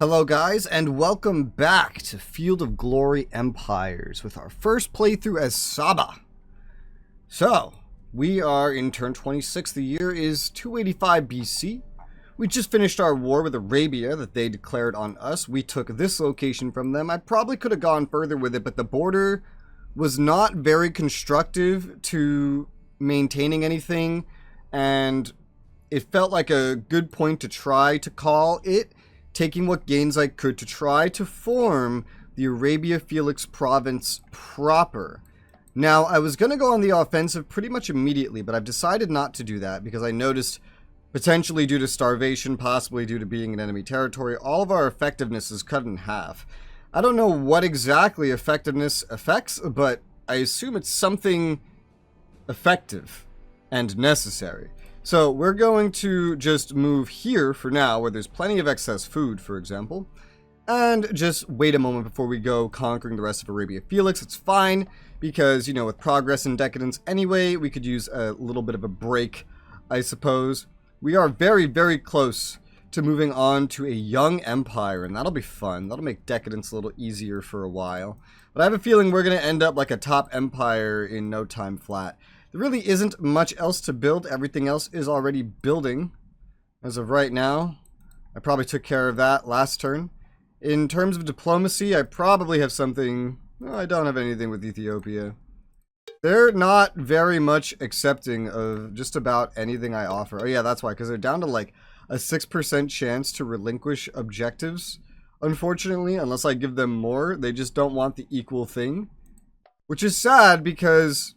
Hello guys, and welcome back to Field of Glory Empires with our first playthrough as Saba. So, we are in turn 26. The year is 285 BC. We just finished our war with Arabia that they declared on us. We took this location from them. I probably could have gone further with it, but the border was not very constructive to maintaining anything, and it felt like a good point to try to call it, taking what gains I could to try to form the Arabia Felix province proper. Now, I was going to go on the offensive pretty much immediately, but I've decided not to do that because I noticed, potentially due to starvation, possibly due to being in enemy territory, all of our effectiveness is cut in half. I don't know what exactly effectiveness affects, but I assume it's something effective and necessary. So we're going to just move here for now, where there's plenty of excess food, for example, and just wait a moment before we go conquering the rest of Arabia Felix. It's fine, because, you know, with progress and decadence anyway, we could use a little bit of a break, I suppose. We are very, very close to moving on to a young empire, and that'll be fun. That'll make decadence a little easier for a while. But I have a feeling we're going to end up like a top empire in no time flat. There really isn't much else to build. Everything else is already building as of right now. I probably took care of that last turn. In terms of diplomacy, I probably have something... No, I don't have anything with Ethiopia. They're not very much accepting of just about anything I offer. Oh yeah, that's why, because they're down to like a 6% chance to relinquish objectives, unfortunately, unless I give them more. They just don't want the equal thing, which is sad because...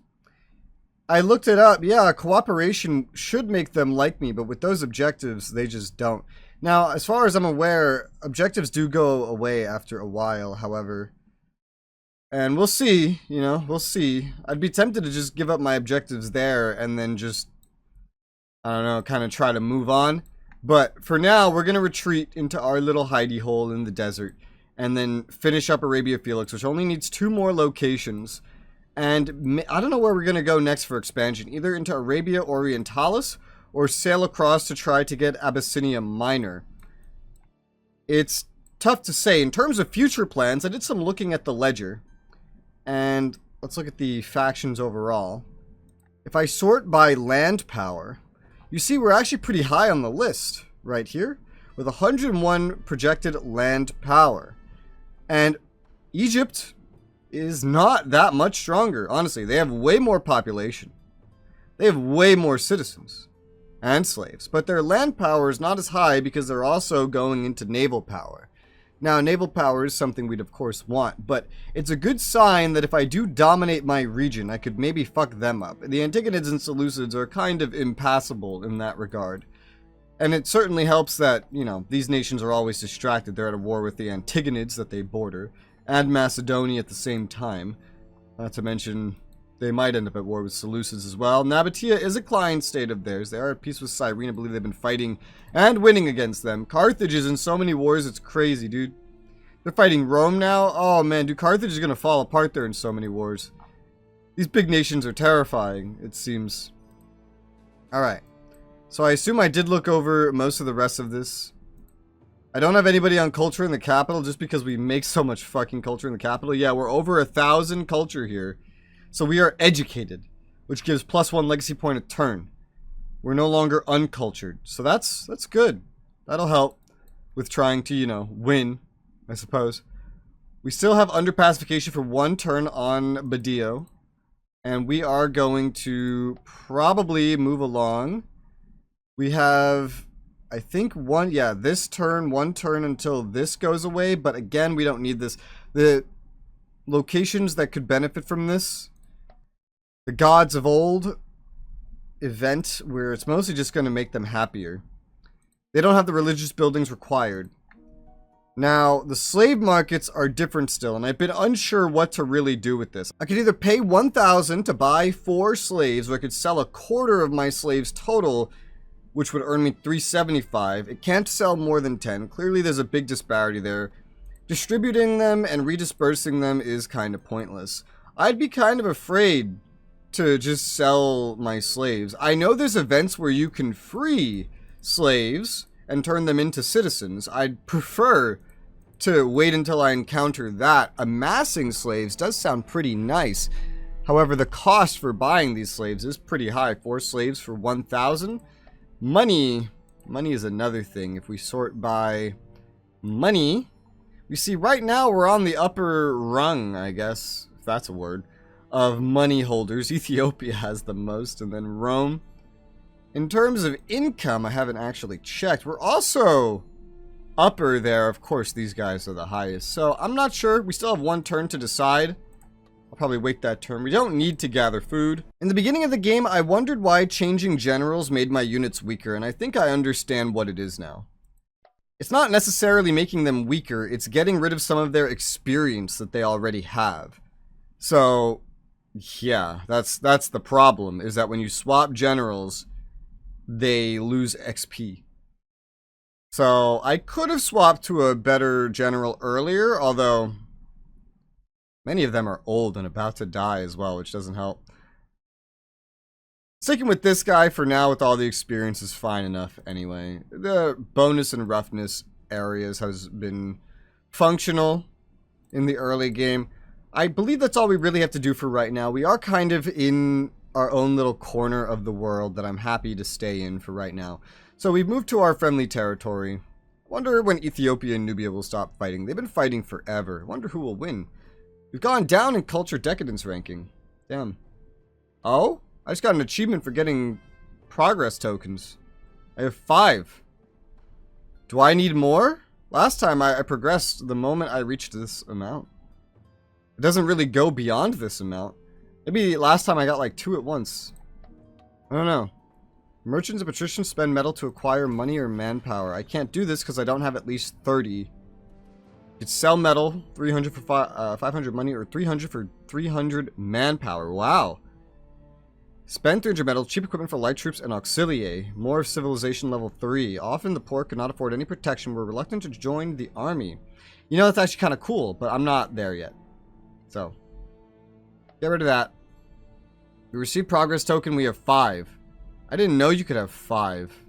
I looked it up. Yeah, cooperation should make them like me, but with those objectives, they just don't. Now, as far as I'm aware, objectives do go away after a while, however. And we'll see, you know, we'll see. I'd be tempted to just give up my objectives there and then just, I don't know, kind of try to move on. But for now, we're going to retreat into our little hidey hole in the desert and then finish up Arabia Felix, which only needs 2 more locations. And I don't know where we're going to go next for expansion, either into Arabia Orientalis or sail across to try to get Abyssinia Minor. It's tough to say. In terms of future plans, I did some looking at the ledger. And let's look at the factions overall. If I sort by land power, you see we're actually pretty high on the list right here, with 101 projected land power. And Egypt is not that much stronger. Honestly, they have way more population. They have way more citizens and slaves. But their land power is not as high because they're also going into naval power. Now, naval power is something we'd of course want, but it's a good sign that if I do dominate my region, I could maybe fuck them up. The Antigonids and Seleucids are kind of impassable in that regard. And it certainly helps that, you know, these nations are always distracted. They're at a war with the Antigonids that they border, and Macedonia at the same time. Not to mention, they might end up at war with Seleucids as well. Nabatea is a client state of theirs. They are at peace with Cyrene. I believe they've been fighting and winning against them. Carthage is in so many wars, it's crazy, dude. They're fighting Rome now? Oh man, dude, Carthage is going to fall apart there in so many wars. These big nations are terrifying, it seems. Alright. So I assume I did look over most of the rest of this. I don't have anybody on culture in the capital just because we make so much fucking culture in the capital. Yeah, we're over 1,000 culture here. So we are educated, which gives +1 legacy point a turn. We're no longer uncultured. So that's good. That'll help with trying to, you know, win, I suppose. We still have under pacification for 1 turn on Badio. And we are going to probably move along. We have... I think this turn, 1 turn until this goes away, but again, we don't need this. The locations that could benefit from this, the Gods of Old event, where it's mostly just going to make them happier. They don't have the religious buildings required. Now, the slave markets are different still, and I've been unsure what to really do with this. I could either pay 1,000 to buy 4 slaves, or I could sell a quarter of my slaves total, which would earn me 375. It can't sell more than 10. Clearly there's a big disparity there. Distributing them and redispersing them is kind of pointless. I'd be kind of afraid to just sell my slaves. I know there's events where you can free slaves and turn them into citizens. I'd prefer to wait until I encounter that. Amassing slaves does sound pretty nice. However, the cost for buying these slaves is pretty high. 4 slaves for 1,000. Money is another thing. If we sort by money, we see right now we're on the upper rung, I guess, if that's a word, of money holders. Ethiopia has the most, and then Rome. In terms of income, I haven't actually checked. We're also upper there. Of course, these guys are the highest. So I'm not sure. We still have 1 turn to decide. I'll probably wait that turn. We don't need to gather food. In the beginning of the game, I wondered why changing generals made my units weaker, and I think I understand what it is now. It's not necessarily making them weaker, it's getting rid of some of their experience that they already have. So, yeah, that's the problem, is that when you swap generals, they lose XP. So, I could have swapped to a better general earlier, although many of them are old and about to die as well, which doesn't help. Sticking with this guy for now with all the experience is fine enough anyway. The bonus and roughness areas has been functional in the early game. I believe that's all we really have to do for right now. We are kind of in our own little corner of the world that I'm happy to stay in for right now. So we've moved to our friendly territory. I wonder when Ethiopia and Nubia will stop fighting. They've been fighting forever. I wonder who will win. We've gone down in culture decadence ranking. Damn. Oh? I just got an achievement for getting progress tokens. I have 5. Do I need more? Last time I progressed the moment I reached this amount. It doesn't really go beyond this amount. Maybe last time I got like 2 at once. I don't know. Merchants and patricians spend metal to acquire money or manpower. I can't do this because I don't have at least 30. You could sell metal, 300 for 500 money, or 300 for 300 manpower. Wow. Spend 300 metal, cheap equipment for light troops and auxiliae. More of civilization level 3. Often the poor could not afford any protection, were reluctant to join the army. You know, that's actually kind of cool, but I'm not there yet. So, get rid of that. We received progress token, we have 5. I didn't know you could have 5. What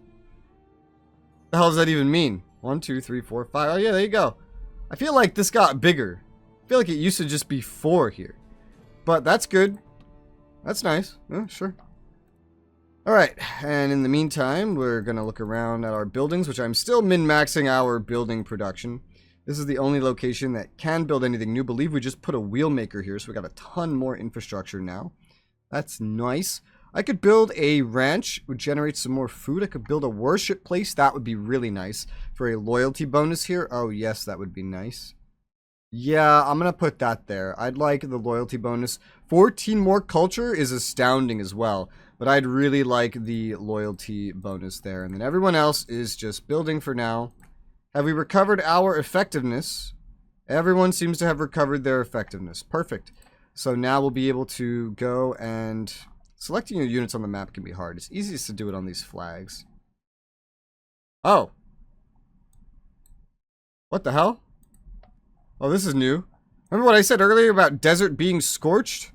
the hell does that even mean? 1, 2, 3, 4, 5. Oh yeah, there you go. I feel like this got bigger. I feel like it used to just be 4 here. But that's good. That's nice. Yeah, sure. Alright, and in the meantime, we're going to look around at our buildings, which I'm still min-maxing our building production. This is the only location that can build anything new. I believe we just put a wheel maker here, so we got a ton more infrastructure now. That's nice. I could build a ranch, would generate some more food. I could build a worship place. That would be really nice. For a loyalty bonus here. Oh, yes, that would be nice. Yeah, I'm going to put that there. I'd like the loyalty bonus. 14 more culture is astounding as well. But I'd really like the loyalty bonus there. And then everyone else is just building for now. Have we recovered our effectiveness? Everyone seems to have recovered their effectiveness. Perfect. So now we'll be able to go and... Selecting your units on the map can be hard. It's easiest to do it on these flags. Oh. What the hell? Oh, this is new. Remember what I said earlier about desert being scorched?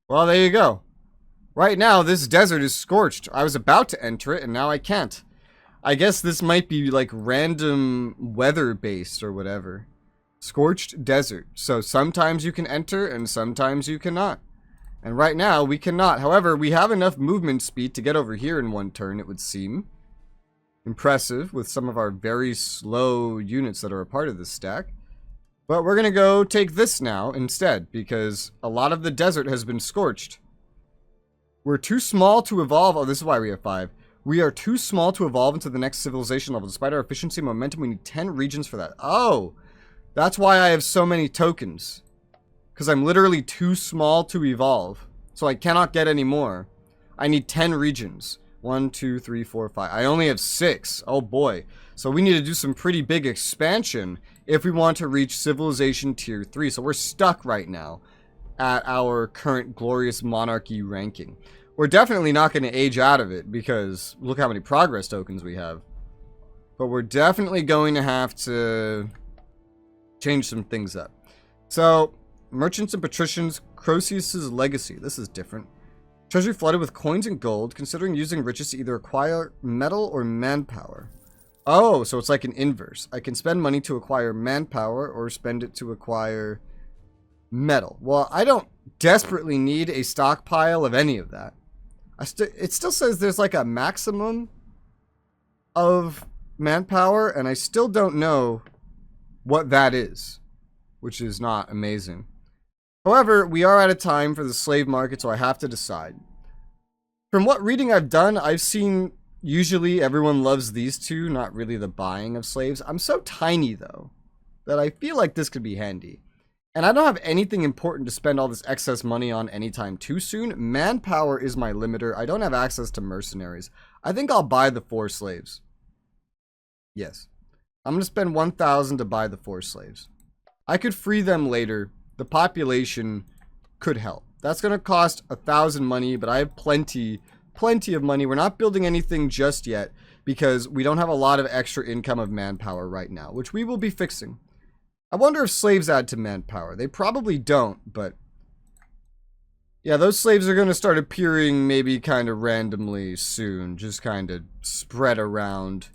Well, there you go. Right now, this desert is scorched. I was about to enter it, and now I can't. I guess this might be like random weather-based or whatever. Scorched desert. So sometimes you can enter, and sometimes you cannot. And right now, we cannot. However, we have enough movement speed to get over here in 1 turn, it would seem. Impressive, with some of our very slow units that are a part of this stack. But we're going to go take this now instead, because a lot of the desert has been scorched. We're too small to evolve. Oh, this is why we have 5. We are too small to evolve into the next civilization level. Despite our efficiency and momentum, we need 10 regions for that. Oh, that's why I have so many tokens. Because I'm literally too small to evolve. So I cannot get any more. I need 10 regions. 1, 2, 3, 4, 5. I only have 6. Oh boy. So we need to do some pretty big expansion if we want to reach Civilization Tier 3. So we're stuck right now at our current Glorious Monarchy ranking. We're definitely not going to age out of it because look how many progress tokens we have. But we're definitely going to have to change some things up. So... Merchants and patricians, Croesus's legacy. This is different. Treasury flooded with coins and gold, considering using riches to either acquire metal or manpower. Oh, so it's like an inverse. I can spend money to acquire manpower or spend it to acquire metal. Well, I don't desperately need a stockpile of any of that. It still says there's like a maximum of manpower, and I still don't know what that is, which is not amazing. However, we are out of time for the slave market, so I have to decide. From what reading I've done, I've seen usually everyone loves these two, not really the buying of slaves. I'm so tiny, though, that I feel like this could be handy. And I don't have anything important to spend all this excess money on anytime too soon. Manpower is my limiter. I don't have access to mercenaries. I think I'll buy the 4 slaves. Yes. I'm going to spend 1,000 to buy the 4 slaves. I could free them later. The population could help. That's going to cost 1,000 money, but I have plenty of money. We're not building anything just yet because we don't have a lot of extra income of manpower right now, which we will be fixing. I wonder if slaves add to manpower. They probably don't, but yeah, those slaves are going to start appearing maybe kind of randomly soon, just kind of spread around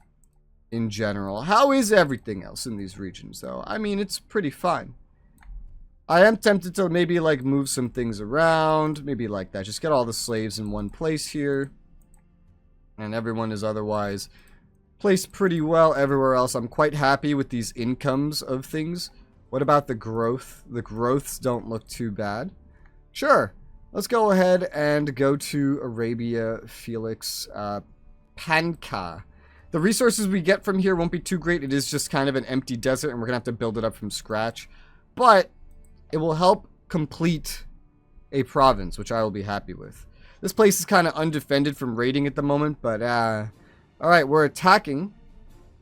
in general. How is everything else in these regions, though? I mean, it's pretty fine. I am tempted to maybe, like, move some things around, maybe like that. Just get all the slaves in one place here, and everyone is otherwise placed pretty well everywhere else. I'm quite happy with these incomes of things. What about the growth? The growths don't look too bad. Sure. Let's go ahead and go to Arabia, Felix, Panka. The resources we get from here won't be too great. It is just kind of an empty desert, and we're going to have to build it up from scratch. But it will help complete a province, which I will be happy with. This place is kind of undefended from raiding at the moment, but alright, we're attacking.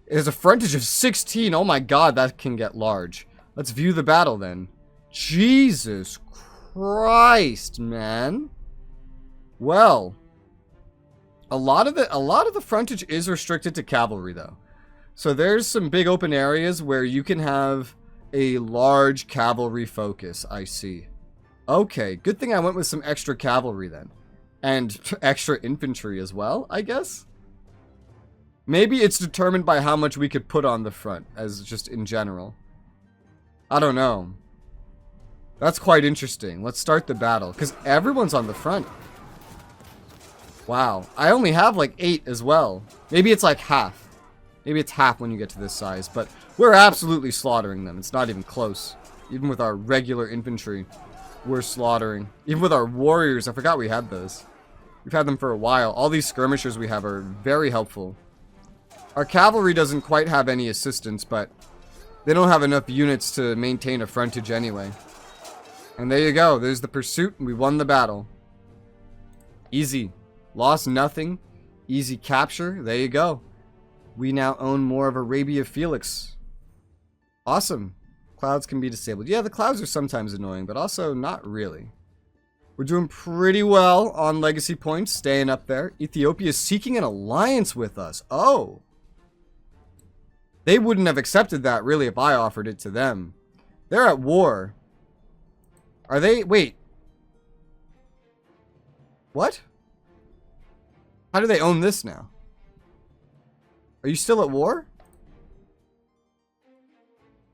There's a frontage of 16. Oh my god, that can get large. Let's view the battle then. Jesus Christ, man. Well, a lot of the frontage is restricted to cavalry though. So there's some big open areas where you can have a large cavalry focus, I see. Okay, good thing I went with some extra cavalry then. And extra infantry as well, I guess? Maybe it's determined by how much we could put on the front, as just in general. I don't know. That's quite interesting. Let's start the battle, because everyone's on the front. Wow. I only have like 8 as well. Maybe it's like half. Maybe it's half when you get to this size, but we're absolutely slaughtering them. It's not even close. Even with our regular infantry, we're slaughtering. Even with our warriors, I forgot we had those. We've had them for a while. All these skirmishers we have are very helpful. Our cavalry doesn't quite have any assistance, but they don't have enough units to maintain a frontage anyway. And there you go. There's the pursuit, and we won the battle. Easy. Lost nothing. Easy capture. There you go. We now own more of Arabia Felix. Awesome. Clouds can be disabled. Yeah, the clouds are sometimes annoying, but also not really. We're doing pretty well on legacy points, staying up there. Ethiopia is seeking an alliance with us. Oh. They wouldn't have accepted that, really, if I offered it to them. They're at war. Are they? Wait. What? How do they own this now? Are you still at war?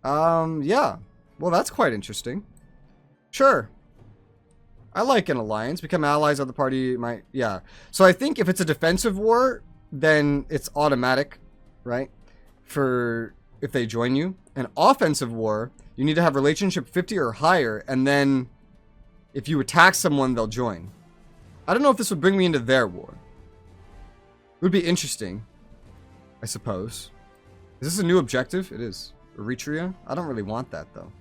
Yeah. Well, that's quite interesting. Sure. I like an alliance. Become allies of the party might... Yeah. So I think if it's a defensive war, then it's automatic, right? For if they join you. An offensive war, you need to have relationship 50 or higher, and then if you attack someone, they'll join. I don't know if this would bring me into their war. It would be interesting, I suppose. Is this a new objective? It is. Eritrea? I don't really want that, though.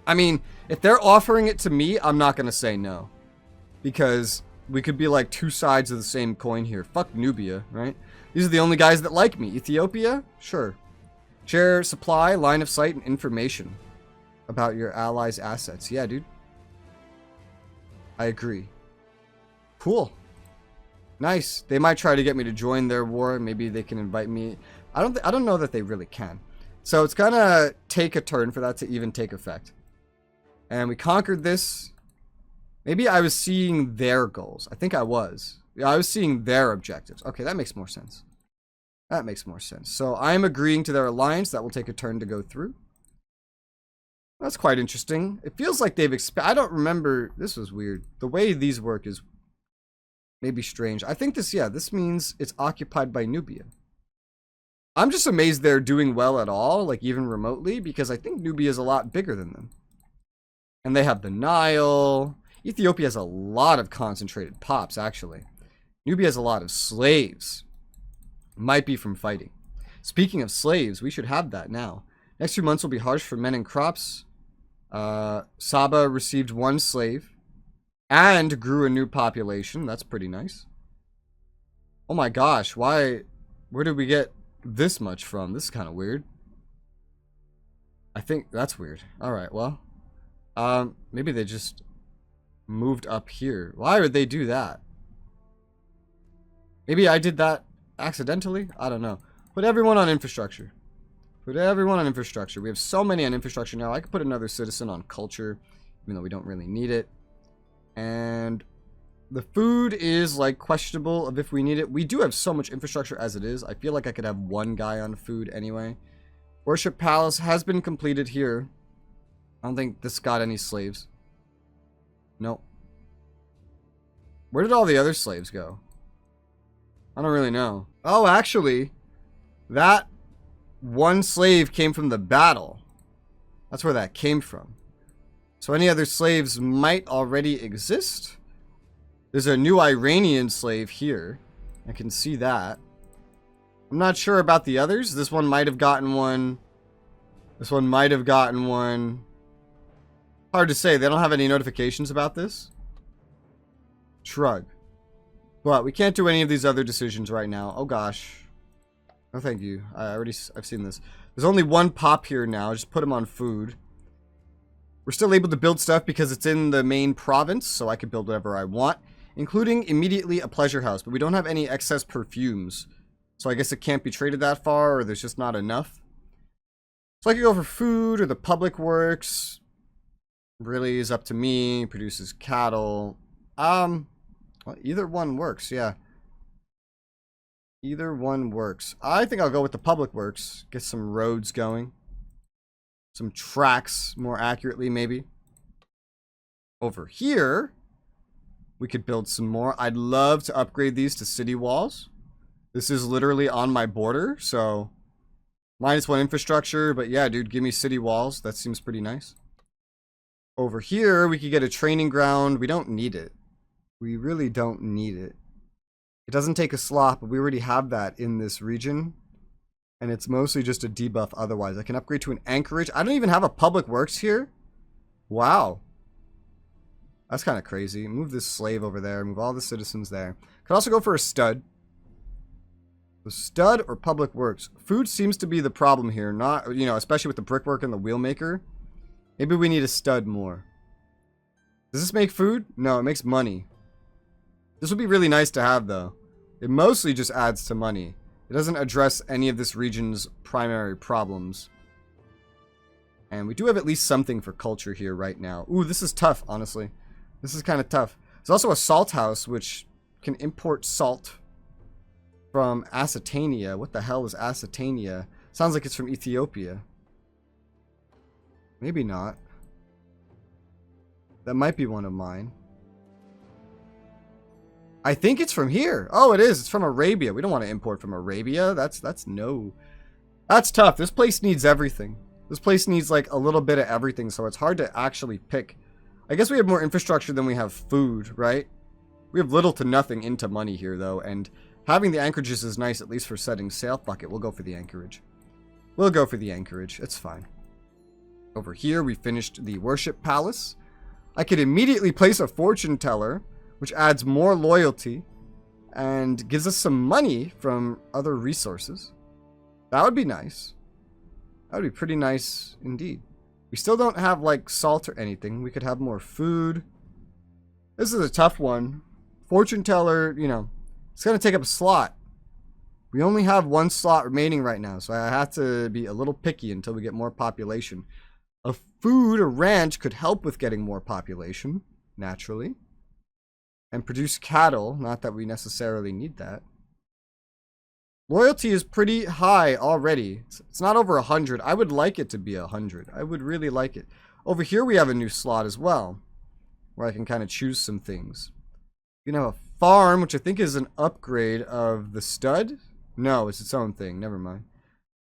I mean, if they're offering it to me, I'm not going to say no. Because we could be like two sides of the same coin here. Fuck Nubia, right? These are the only guys that like me. Ethiopia? Sure. Share supply, line of sight, and information about your allies' assets. Yeah, dude. I agree. Cool. Nice. They might try to get me to join their war. Maybe they can invite me. I don't know that they really can. So it's gonna take a turn for that to even take effect. And we conquered this. Maybe I was seeing their goals. I think I was. Yeah, I was seeing their objectives. Okay, that makes more sense. That makes more sense. So I'm agreeing to their alliance. That will take a turn to go through. That's quite interesting. It feels like they've I don't remember. This was weird. The way these work is maybe strange. I think this, yeah, this means it's occupied by Nubia. I'm just amazed they're doing well at all, like even remotely, because I think Nubia is a lot bigger than them. And they have the Nile. Ethiopia has a lot of concentrated pops, actually. Nubia has a lot of slaves. Might be from fighting. Speaking of slaves, we should have that now. Next 2 months will be harsh for men and crops. Saba received 1 slave and grew a new population. That's pretty nice. Oh my gosh, why? Where did we get this much from? This is kind of weird. I think that's weird. All right, well, maybe they just moved up here. Why would they do that? Maybe I did that accidentally. I don't know. Put everyone on infrastructure. Put everyone on infrastructure. We have so many on infrastructure now. I could put another citizen on culture, even though we don't really need it. And the food is like questionable of if we need it. We do have so much infrastructure as it is. I feel like I could have 1 guy on food anyway. Worship Palace has been completed here. I don't think this got any slaves. Nope. Where did all the other slaves go? I don't really know. Oh, actually, that 1 slave came from the battle. That's where that came from. So any other slaves might already exist. There's a new Iranian slave here. I can see that. I'm not sure about the others. This one might have gotten one. This one might have gotten one. Hard to say. They don't have any notifications about this. Shrug. But we can't do any of these other decisions right now. Oh gosh. No thank you. I've seen this. There's only 1 pop here now. Just put him on food. We're still able to build stuff because it's in the main province, so I can build whatever I want, including immediately a pleasure house. But we don't have any excess perfumes, so I guess it can't be traded that far, or there's just not enough. So I could go for food or the public works. Really is up to me. Produces cattle. Well, either one works, yeah. Either one works. I think I'll go with the public works. Get some roads going. Some tracks, more accurately, maybe. Over here, we could build some more. I'd love to upgrade these to city walls. This is literally on my border, so -1 infrastructure. But yeah, dude, give me city walls. That seems pretty nice. Over here, we could get a training ground. We don't need it. We really don't need it. It doesn't take a slot, but we already have that in this region. And it's mostly just a debuff otherwise. I can upgrade to an anchorage. I don't even have a public works here. Wow. That's kind of crazy. Move this slave over there. Move all the citizens there. Could also go for a stud. The stud or public works. Food seems to be the problem here. Not, you know, especially with the brickwork and the wheelmaker. Maybe we need a stud more. Does this make food? No, it makes money. This would be really nice to have, though. It mostly just adds to money. It doesn't address any of this region's primary problems. And we do have at least something for culture here right now. Ooh, this is tough, honestly. This is kind of tough. There's also a salt house, which can import salt from Acetania. What the hell is Acetania? Sounds like it's from Ethiopia. Maybe not. That might be one of mine. I think it's from here. Oh, it is. It's from Arabia. We don't want to import from Arabia. That's no. That's tough. This place needs everything. This place needs like a little bit of everything, so it's hard to actually pick. I guess we have more infrastructure than we have food, right? We have little to nothing into money here, though, and having the anchorages is nice, at least for setting sail. Fuck it. We'll go for the anchorage. We'll go for the anchorage. It's fine. Over here, we finished the worship palace. I could immediately place a fortune teller, which adds more loyalty and gives us some money from other resources. That would be nice. That would be pretty nice indeed. We still don't have like salt or anything. We could have more food. This is a tough one. Fortune teller, you know, it's going to take up a slot. We only have 1 slot remaining right now, so I have to be a little picky until we get more population. A food or ranch could help with getting more population, naturally. And produce cattle, not that we necessarily need that. Loyalty is pretty high already. It's not over 100. I would like it to be 100. I would really like it. Over here we have a new slot as well, where I can kind of choose some things. You can have a farm, which I think is an upgrade of the stud. No, it's its own thing. Never mind.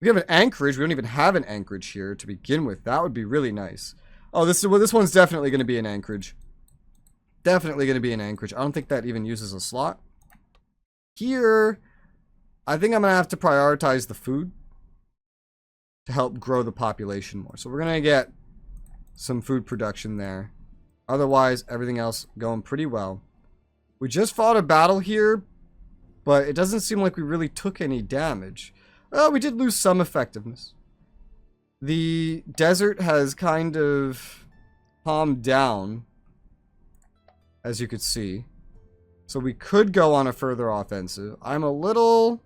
We have an anchorage. We don't even have an anchorage here to begin with. That would be really nice. Oh, this one's definitely going to be an anchorage. Definitely going to be an anchorage. I don't think that even uses a slot. Here, I think I'm going to have to prioritize the food to help grow the population more. So we're going to get some food production there. Otherwise, everything else going pretty well. We just fought a battle here, but it doesn't seem like we really took any damage. Well, we did lose some effectiveness. The desert has kind of calmed down, as you could see. So we could go on a further offensive. I'm a little...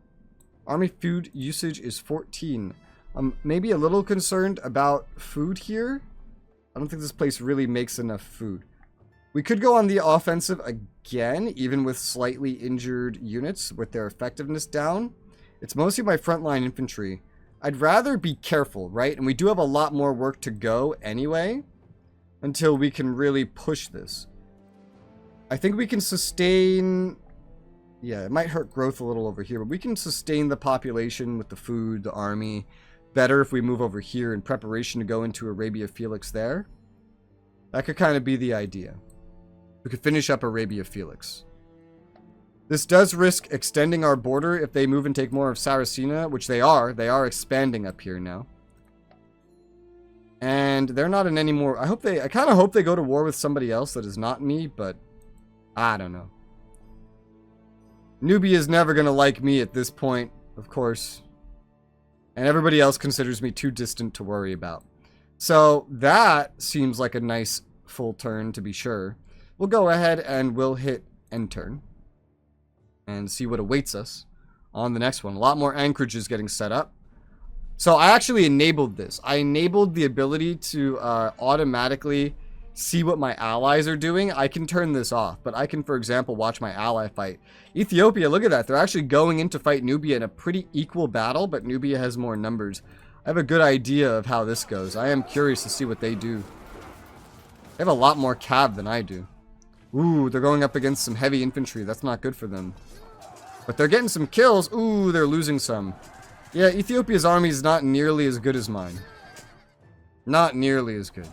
Army food usage is 14. I'm maybe a little concerned about food here. I don't think this place really makes enough food. We could go on the offensive again, even with slightly injured units with their effectiveness down. It's mostly my frontline infantry. I'd rather be careful, right? And we do have a lot more work to go anyway, until we can really push this. I think we can sustain... Yeah, it might hurt growth a little over here, but we can sustain the population with the food, the army, better if we move over here in preparation to go into Arabia Felix there. That could kind of be the idea. We could finish up Arabia Felix. This does risk extending our border if they move and take more of Saracena, which they are. They are expanding up here now. And they're not in any more... I kind of hope they go to war with somebody else that is not me, but I don't know. Nubia is never going to like me at this point, of course. And everybody else considers me too distant to worry about. So that seems like a nice full turn, to be sure. We'll go ahead and we'll hit end turn. And see what awaits us on the next one. A lot more anchorages getting set up. So I actually enabled this. I enabled the ability to automatically see what my allies are doing. I can turn this off, but I can, for example, watch my ally fight. Ethiopia, look at that. They're actually going in to fight Nubia in a pretty equal battle, but Nubia has more numbers. I have a good idea of how this goes. I am curious to see what they do. They have a lot more cav than I do. Ooh, they're going up against some heavy infantry. That's not good for them. But they're getting some kills. Ooh, they're losing some. Yeah, Ethiopia's army is not nearly as good as mine. Not nearly as good.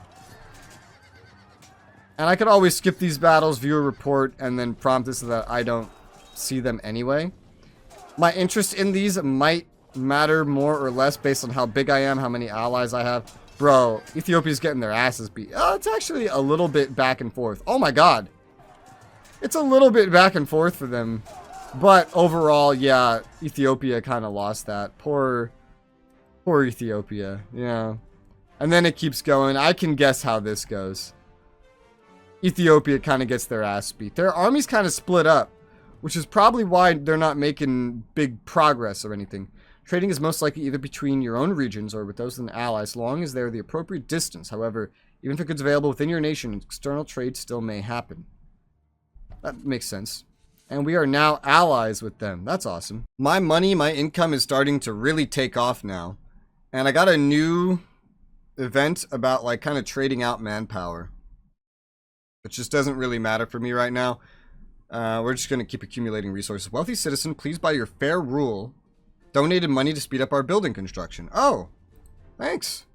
And I could always skip these battles, view a report, and then prompt it so that I don't see them anyway. My interest in these might matter more or less based on how big I am, how many allies I have. Bro, Ethiopia's getting their asses beat. Oh, it's actually a little bit back and forth. Oh my god. It's a little bit back and forth for them. But overall, yeah, Ethiopia kind of lost that. Poor Ethiopia. Yeah. And then it keeps going. I can guess how this goes. Ethiopia kind of gets their ass beat. Their army's kind of split up, which is probably why they're not making big progress or anything. Trading is most likely either between your own regions or with those of the allies, as long as they're the appropriate distance. However, even if a good's available within your nation, external trade still may happen. That makes sense. And we are now allies with them. That's awesome. My money, my income is starting to really take off now. And I got a new event about like kind of trading out manpower. It just doesn't really matter for me right now. We're just going to keep accumulating resources. Wealthy citizen, please buy your fair rule. Donated money to speed up our building construction. Oh, thanks.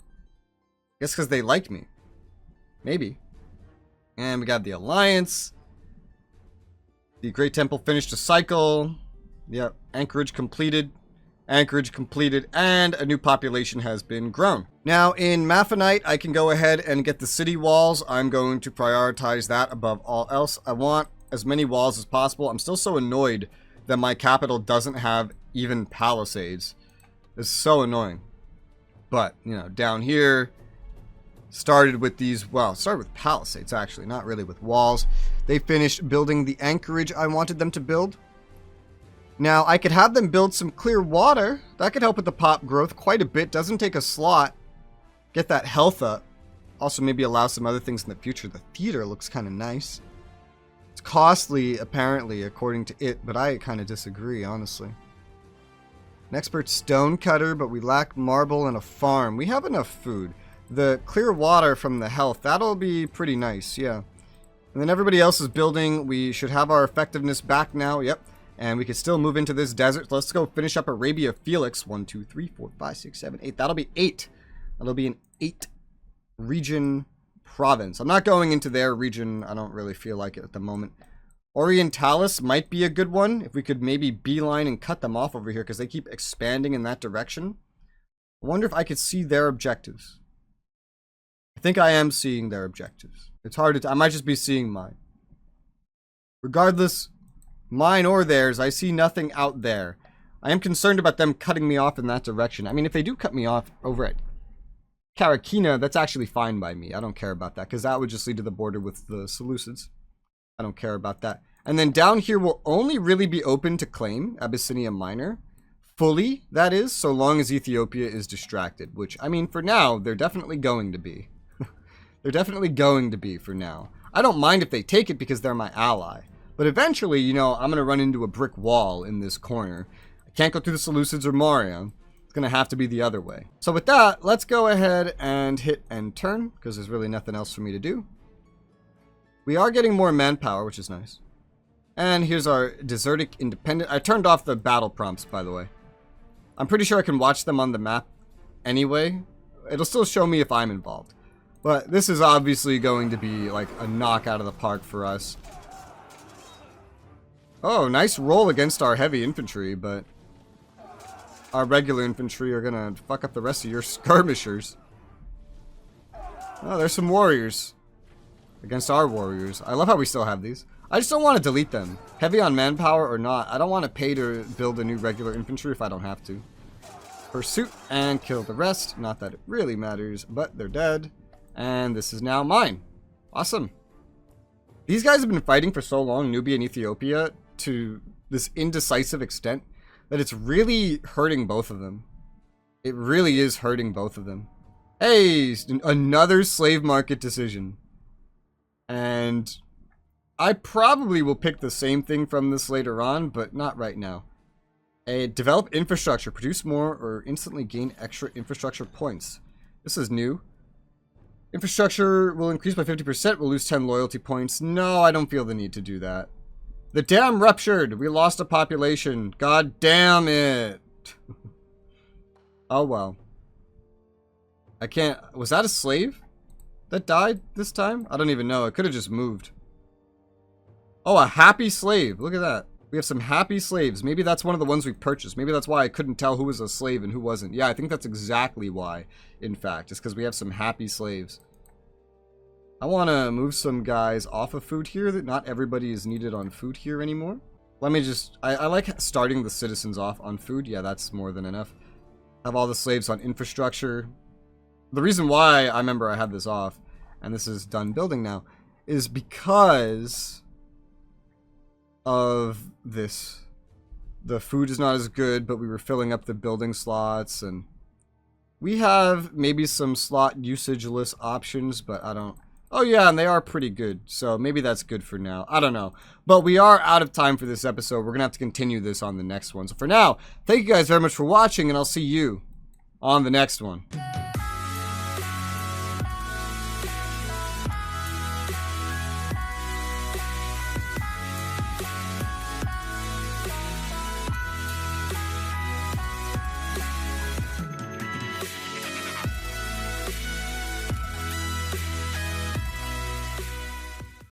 Guess because they liked me. Maybe. And we got the alliance. The Great Temple finished a cycle. Yep, anchorage completed. Anchorage completed, and a new population has been grown. Now, in Maphanite, I can go ahead and get the city walls. I'm going to prioritize that above all else. I want as many walls as possible. I'm still so annoyed that my capital doesn't have even palisades. It's so annoying. But, you know, down here, started with these, well, started with palisades, actually, not really with walls. They finished building the anchorage I wanted them to build. Now, I could have them build some clear water. That could help with the pop growth quite a bit. Doesn't take a slot. Get that health up. Also, maybe allow some other things in the future. The theater looks kind of nice. It's costly, apparently, according to it, but I kind of disagree, honestly. An expert stone cutter, but we lack marble and a farm. We have enough food. The clear water from the health, that'll be pretty nice, yeah. And then everybody else is building. We should have our effectiveness back now, yep. And we can still move into this desert. Let's go finish up Arabia Felix. 1, 2, 3, 4, 5, 6, 7, 8. That'll be 8. That'll be an 8 region province. I'm not going into their region. I don't really feel like it at the moment. Orientalis might be a good one. If we could maybe beeline and cut them off over here because they keep expanding in that direction. I wonder if I could see their objectives. I think I am seeing their objectives. It's hard to I might just be seeing mine. Regardless, mine or theirs, I see nothing out there. I am concerned about them cutting me off in that direction. I mean, if they do cut me off over at Karakina, that's actually fine by me. I don't care about that, because that would just lead to the border with the Seleucids. I don't care about that. And then down here will only really be open to claim Abyssinia Minor. Fully, that is, so long as Ethiopia is distracted. Which, I mean, for now, they're definitely going to be. They're definitely going to be for now. I don't mind if they take it because they're my ally. But eventually, you know, I'm going to run into a brick wall in this corner. I can't go through the Seleucids or Moria. It's going to have to be the other way. So with that, let's go ahead and hit end turn, because there's really nothing else for me to do. We are getting more manpower, which is nice. And here's our Desertic Independent. I turned off the battle prompts, by the way. I'm pretty sure I can watch them on the map anyway. It'll still show me if I'm involved. But this is obviously going to be like a knock out of the park for us. Oh, nice roll against our heavy infantry, but our regular infantry are gonna fuck up the rest of your skirmishers. Oh, there's some warriors against our warriors. I love how we still have these. I just don't want to delete them. Heavy on manpower or not, I don't want to pay to build a new regular infantry if I don't have to. Pursuit and kill the rest. Not that it really matters, but they're dead. And this is now mine. Awesome. These guys have been fighting for so long, Nubia and Ethiopia, to this indecisive extent that it's really hurting both of them. It really is hurting both of them. Hey, another slave market decision. And I probably will pick the same thing from this later on, but not right now. Develop infrastructure. Produce more or instantly gain extra infrastructure points. This is new. Infrastructure will increase by 50%. We'll lose 10 loyalty points. No, I don't feel the need to do that. The dam ruptured. We lost a population. God damn it. Oh, well. I can't... Was that a slave that died this time? I don't even know. It could have just moved. Oh, a happy slave. Look at that. We have some happy slaves. Maybe that's one of the ones we purchased. Maybe that's why I couldn't tell who was a slave and who wasn't. Yeah, I think that's exactly why, in fact. It's because we have some happy slaves. I want to move some guys off of food here. That not everybody is needed on food here anymore. Let me just... I like starting the citizens off on food. Yeah, that's more than enough. Have all the slaves on infrastructure. The reason why I remember I had this off, and this is done building now, is because of this. The food is not as good, but we were filling up the building slots, and we have maybe some slot usageless options, but I don't... Oh yeah, and they are pretty good, so maybe that's good for now. I don't know. But we are out of time for this episode. We're going to have to continue this on the next one. So for now, thank you guys very much for watching, and I'll see you on the next one.